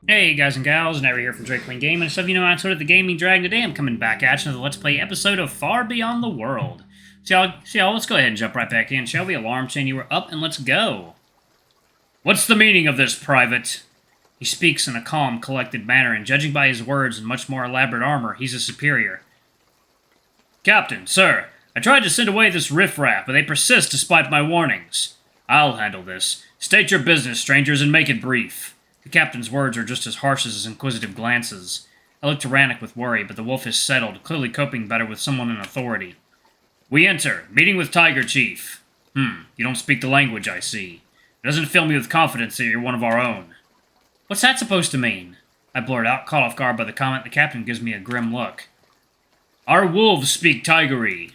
Hey guys and gals, Never here from Drake Queen Game, and stuff you know outside of the Gaming Dragon. Today I'm coming back at you with a Let's Play episode of Far Beyond the World. So y'all, let's go ahead and jump right back in, shall we? Alarm chain, you were up, and let's go. What's the meaning of this, Private? He speaks in a calm, collected manner, and judging by his words and much more elaborate armor, he's a superior. Captain, sir, I tried to send away this riffraff, but they persist despite my warnings. I'll handle this. State your business, strangers, and make it brief. The captain's words are just as harsh as his inquisitive glances. I look to Rannoch with worry, but the wolf is settled, clearly coping better with someone in authority. We enter, meeting with Tiger Chief. You don't speak the language, I see. It doesn't fill me with confidence that you're one of our own. What's that supposed to mean? I blurt out, caught off guard by the comment. The captain gives me a grim look. Our wolves speak Tigery.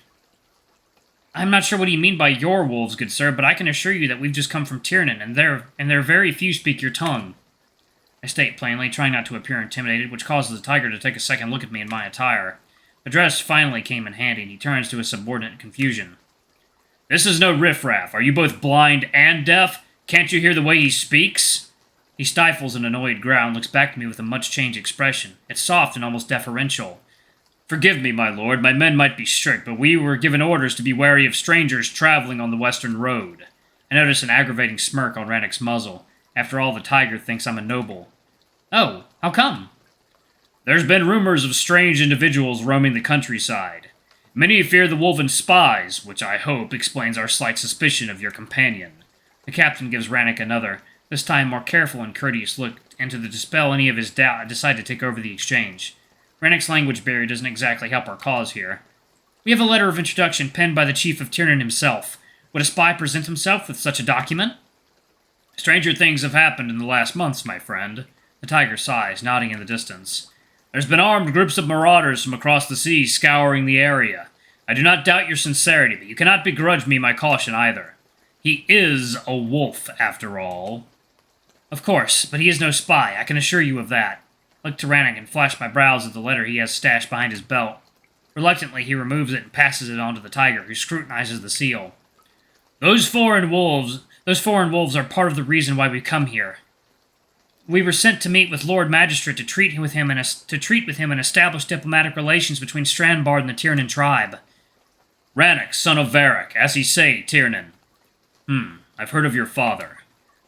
I'm not sure what you mean by your wolves, good sir, but I can assure you that we've just come from Tiernan, and there very few speak your tongue. I state plainly, trying not to appear intimidated, which causes the tiger to take a second look at me in my attire. The dress finally came in handy, and he turns to his subordinate in confusion. This is no riffraff. Are you both blind and deaf? Can't you hear the way he speaks? He stifles an annoyed growl and looks back at me with a much-changed expression. It's soft and almost deferential. Forgive me, my lord. My men might be strict, but we were given orders to be wary of strangers traveling on the western road. I notice an aggravating smirk on Rannoch's muzzle. After all, the tiger thinks I'm a noble. Oh, how come? There's been rumors of strange individuals roaming the countryside. Many fear the wolven spies, which I hope explains our slight suspicion of your companion. The captain gives Rannoch another, this time more careful and courteous look, and to dispel any of his doubt, I decide to take over the exchange. Rannoch's language barrier doesn't exactly help our cause here. We have a letter of introduction penned by the chief of Tiernan himself. Would a spy present himself with such a document? Stranger things have happened in the last months, my friend. The tiger sighs, nodding in the distance. There's been armed groups of marauders from across the sea scouring the area. I do not doubt your sincerity, but you cannot begrudge me my caution either. He is a wolf, after all. Of course, but he is no spy, I can assure you of that. I look to Rannoch and flash my brows at the letter he has stashed behind his belt. Reluctantly, he removes it and passes it on to the tiger, who scrutinizes the seal. Those foreign wolves are part of the reason why we come here. We were sent to meet with Lord Magistrate to treat with him and establish diplomatic relations between Strandbard and the Tiernan tribe. Rannoch, son of Varric, as he say, Tiernan. I've heard of your father.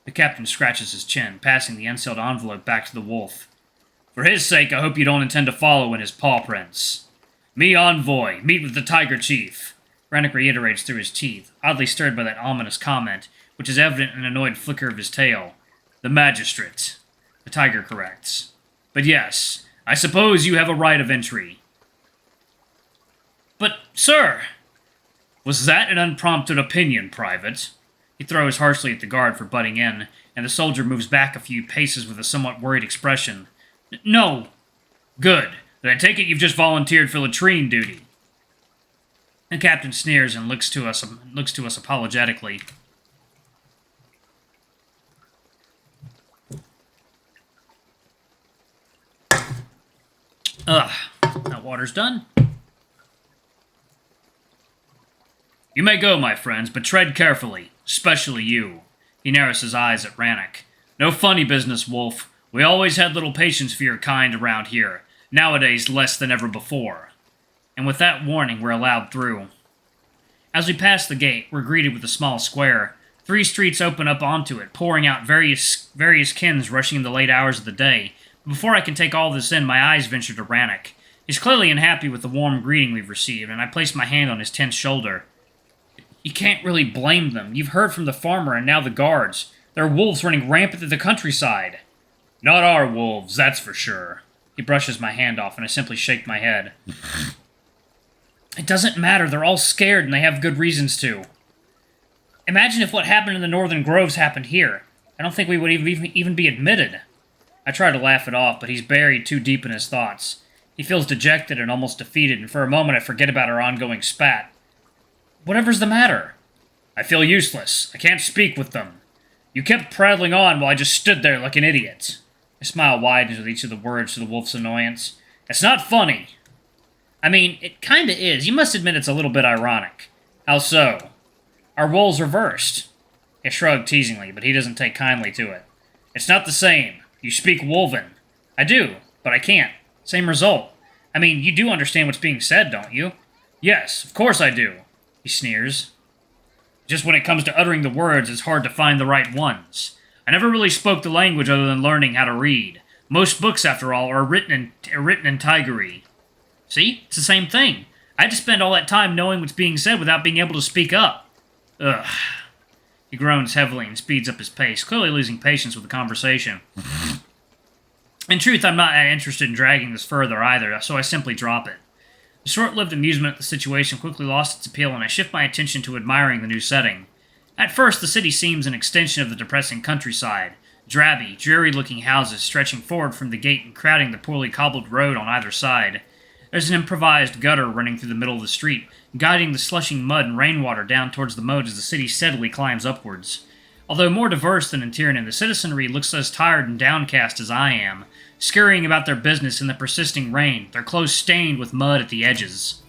The captain scratches his chin, passing the unsealed envelope back to the wolf. For his sake, I hope you don't intend to follow in his paw prints. Me envoy, meet with the Tiger Chief. Rannoch reiterates through his teeth, oddly stirred by that ominous comment, which is evident in an annoyed flicker of his tail. The magistrate. The tiger corrects. But yes, I suppose you have a right of entry. But, sir! Was that an unprompted opinion, Private? He throws harshly at the guard for butting in, and the soldier moves back a few paces with a somewhat worried expression. No. Good. Then I take it you've just volunteered for latrine duty. The captain sneers and looks to us apologetically. That water's done. You may go, my friends, but tread carefully, especially you. He narrows his eyes at Rannoch. No funny business, Wolf. We always had little patience for your kind around here. Nowadays, less than ever before. And with that warning, we're allowed through. As we pass the gate, we're greeted with a small square. 3 streets open up onto it, pouring out various kins rushing in the late hours of the day. Before I can take all this in, my eyes venture to Rannoch. He's clearly unhappy with the warm greeting we've received, and I place my hand on his tense shoulder. You can't really blame them. You've heard from the farmer and now the guards. There are wolves running rampant through the countryside. Not our wolves, that's for sure. He brushes my hand off, and I simply shake my head. It doesn't matter. They're all scared, and they have good reasons to. Imagine if what happened in the northern groves happened here. I don't think we would even be admitted. I try to laugh it off, but he's buried too deep in his thoughts. He feels dejected and almost defeated, and for a moment I forget about our ongoing spat. Whatever's the matter? I feel useless. I can't speak with them. You kept prattling on while I just stood there like an idiot. I smile widens with each of the words to the wolf's annoyance. It's not funny. I mean, it kinda is. You must admit it's a little bit ironic. How so? Our roles reversed. I shrug teasingly, but he doesn't take kindly to it. It's not the same. You speak Wolven. I do, but I can't. Same result. I mean, you do understand what's being said, don't you? Yes, of course I do, he sneers. Just when it comes to uttering the words, it's hard to find the right ones. I never really spoke the language other than learning how to read. Most books, after all, are written in Tigray. See? It's the same thing. I had to spend all that time knowing what's being said without being able to speak up. Ugh. He groans heavily and speeds up his pace, clearly losing patience with the conversation. In truth, I'm not interested in dragging this further either, so I simply drop it. The short-lived amusement of the situation quickly lost its appeal, and I shift my attention to admiring the new setting. At first, the city seems an extension of the depressing countryside. Drabby, dreary-looking houses stretching forward from the gate and crowding the poorly cobbled road on either side. There's an improvised gutter running through the middle of the street, guiding the slushing mud and rainwater down towards the moat as the city steadily climbs upwards. Although more diverse than in Tyranny, the citizenry looks as tired and downcast as I am, scurrying about their business in the persisting rain, their clothes stained with mud at the edges.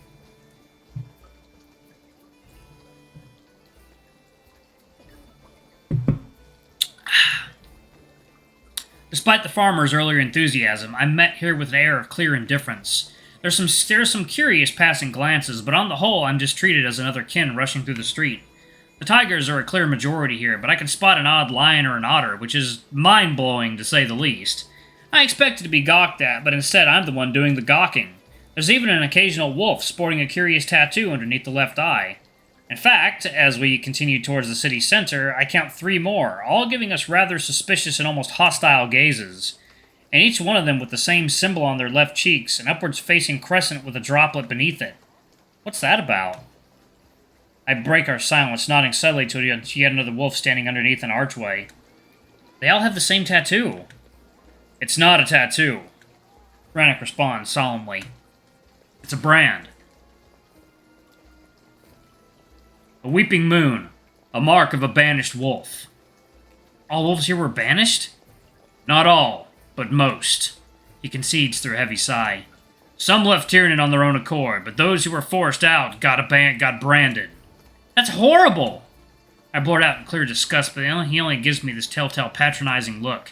Despite the farmer's earlier enthusiasm, I'm met here with an air of clear indifference. There's some curious passing glances, but on the whole, I'm just treated as another kin rushing through the street. The tigers are a clear majority here, but I can spot an odd lion or an otter, which is mind-blowing to say the least. I expected to be gawked at, but instead I'm the one doing the gawking. There's even an occasional wolf sporting a curious tattoo underneath the left eye. In fact, as we continue towards the city center, I count 3 more, all giving us rather suspicious and almost hostile gazes. And each one of them with the same symbol on their left cheeks, an upwards-facing crescent with a droplet beneath it. What's that about? I break our silence, nodding subtly to yet another wolf standing underneath an archway. They all have the same tattoo. It's not a tattoo. Brannick responds solemnly. It's a brand. A weeping moon. A mark of a banished wolf. All wolves here were banished? Not all, but most. He concedes through a heavy sigh. Some left Tyranny on their own accord, but those who were forced out got branded. That's horrible! I blurt out in clear disgust, but he only gives me this telltale patronizing look.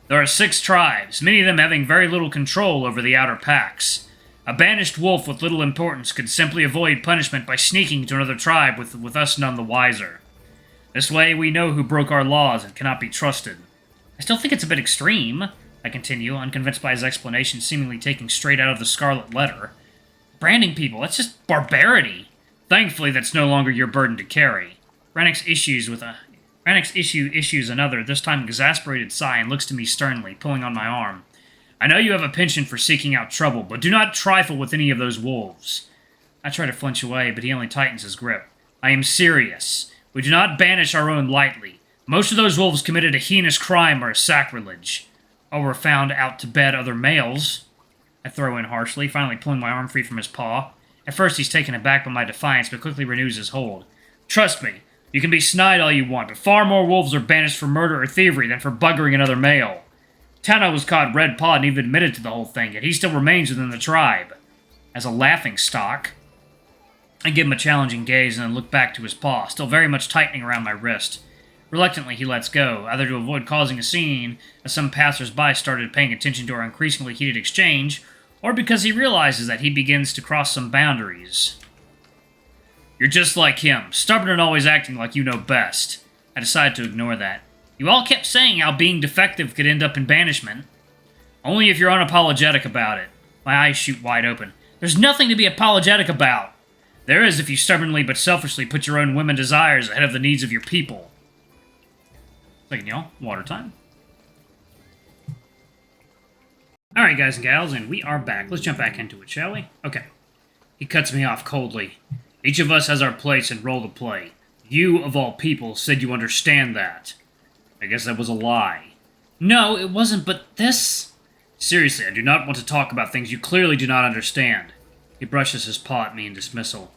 There are 6 tribes, many of them having very little control over the outer packs. A banished wolf with little importance could simply avoid punishment by sneaking to another tribe with us none the wiser. This way we know who broke our laws and cannot be trusted. I still think it's a bit extreme, I continue, unconvinced by his explanation seemingly taking straight out of the Scarlet Letter. Branding people, that's just barbarity. Thankfully, that's no longer your burden to carry. Brannick's issue issues another, this time exasperated sigh, and looks to me sternly, pulling on my arm. I know you have a penchant for seeking out trouble, but do not trifle with any of those wolves. I try to flinch away, but he only tightens his grip. I am serious. We do not banish our own lightly. Most of those wolves committed a heinous crime or a sacrilege. Or were found out to bed other males. I throw in harshly, finally pulling my arm free from his paw. At first he's taken aback by my defiance, but quickly renews his hold. Trust me, you can be snide all you want, but far more wolves are banished for murder or thievery than for buggering another male. Tana was caught red-pawed and even admitted to the whole thing, yet he still remains within the tribe. As a laughing-stock, I give him a challenging gaze and then look back to his paw, still very much tightening around my wrist. Reluctantly, he lets go, either to avoid causing a scene, as some passers-by started paying attention to our increasingly heated exchange, or because he realizes that he begins to cross some boundaries. You're just like him, stubborn and always acting like you know best. I decided to ignore that. You all kept saying how being defective could end up in banishment. Only if you're unapologetic about it. My eyes shoot wide open. There's nothing to be apologetic about. There is if you stubbornly but selfishly put your own women desires ahead of the needs of your people. Second, y'all. Water time. Alright, guys and gals, and we are back. Let's jump back into it, shall we? Okay. He cuts me off coldly. Each of us has our place and role to play. You, of all people, said you understand that. I guess that was a lie. No, it wasn't, but this... Seriously, I do not want to talk about things you clearly do not understand. He brushes his paw at me in dismissal.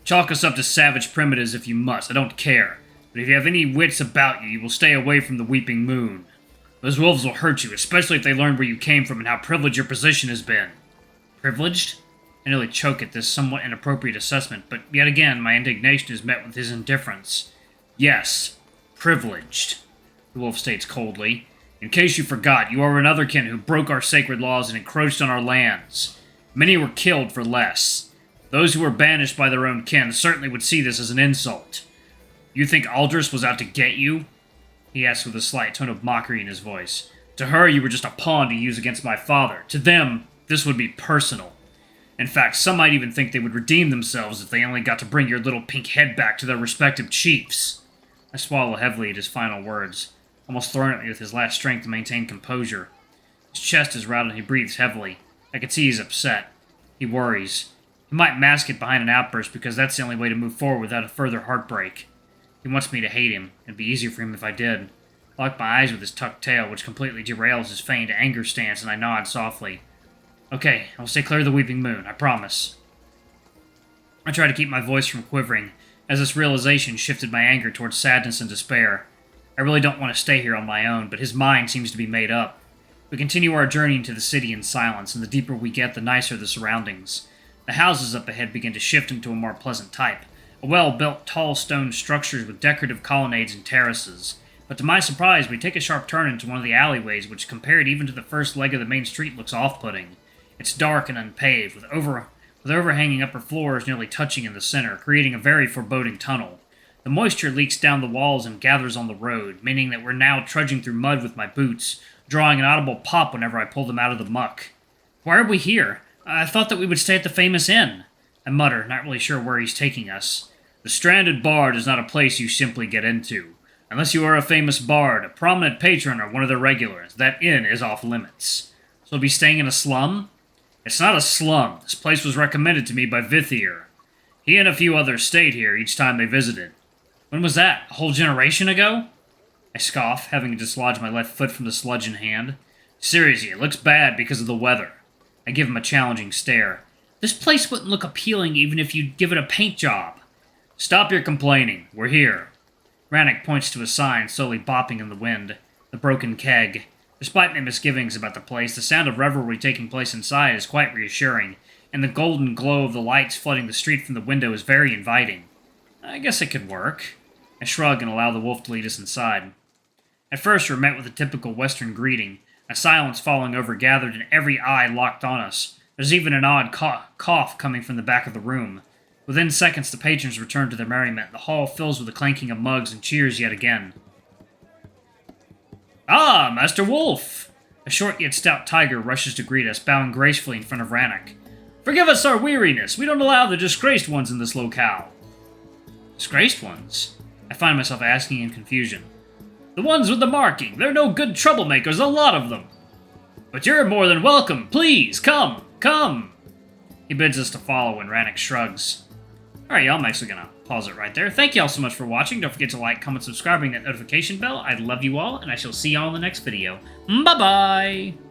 Chalk us up to savage primitives if you must, I don't care. But if you have any wits about you, you will stay away from the Weeping Moon. Those wolves will hurt you, especially if they learn where you came from and how privileged your position has been. Privileged? I nearly choke at this somewhat inappropriate assessment, but yet again, my indignation is met with his indifference. Yes, privileged, the wolf states coldly. In case you forgot, you are another kin who broke our sacred laws and encroached on our lands. Many were killed for less. Those who were banished by their own kin certainly would see this as an insult. You think Aldris was out to get you? He asked with a slight tone of mockery in his voice. To her, you were just a pawn to use against my father. To them, this would be personal. In fact, some might even think they would redeem themselves if they only got to bring your little pink head back to their respective chiefs. I swallow heavily at his final words, almost throwing at me with his last strength to maintain composure. His chest is rounded and he breathes heavily. I can see he's upset. He worries. He might mask it behind an outburst because that's the only way to move forward without a further heartbreak. He wants me to hate him. It'd be easier for him if I did. I lock my eyes with his tucked tail, which completely derails his feigned anger stance, and I nod softly. Okay, I'll stay clear of the Weeping Moon, I promise. I try to keep my voice from quivering, as this realization shifted my anger towards sadness and despair. I really don't want to stay here on my own, but his mind seems to be made up. We continue our journey into the city in silence, and the deeper we get, the nicer the surroundings. The houses up ahead begin to shift into a more pleasant type. A well-built, tall stone structures with decorative colonnades and terraces. But to my surprise, we take a sharp turn into one of the alleyways, which compared even to the first leg of the main street looks off-putting. It's dark and unpaved, with overhanging upper floors nearly touching in the center, creating a very foreboding tunnel. The moisture leaks down the walls and gathers on the road, meaning that we're now trudging through mud with my boots, drawing an audible pop whenever I pull them out of the muck. Why are we here? I thought that we would stay at the famous inn. I mutter, not really sure where he's taking us. The Stranded Bard is not a place you simply get into. Unless you are a famous bard, a prominent patron, or one of their regulars, that inn is off limits. So we'll be staying in a slum? It's not a slum. This place was recommended to me by Vithier. He and a few others stayed here each time they visited. When was that? A whole generation ago? I scoff, having to dislodge my left foot from the sludge in hand. Seriously, it looks bad because of the weather. I give him a challenging stare. This place wouldn't look appealing even if you'd give it a paint job. Stop your complaining. We're here. Rannoch points to a sign slowly bopping in the wind. The broken keg. Despite my misgivings about the place, the sound of revelry taking place inside is quite reassuring, and the golden glow of the lights flooding the street from the window is very inviting. I guess it could work. I shrug and allow the wolf to lead us inside. At first, we're met with a typical Western greeting, a silence falling over gathered and every eye locked on us. There's even an odd cough coming from the back of the room. Within seconds, the patrons return to their merriment. The hall fills with the clanking of mugs and cheers yet again. Ah, Master Wolf! A short yet stout tiger rushes to greet us, bowing gracefully in front of Rannoch. Forgive us our weariness. We don't allow the disgraced ones in this locale. Disgraced ones? I find myself asking in confusion. The ones with the marking. They're no good troublemakers, a lot of them. But you're more than welcome. Please, come, come. He bids us to follow and Rannoch shrugs. Alright, y'all, I'm actually going to pause it right there. Thank you all so much for watching. Don't forget to like, comment, subscribe, and that notification bell. I love you all, and I shall see y'all in the next video. Bye-bye!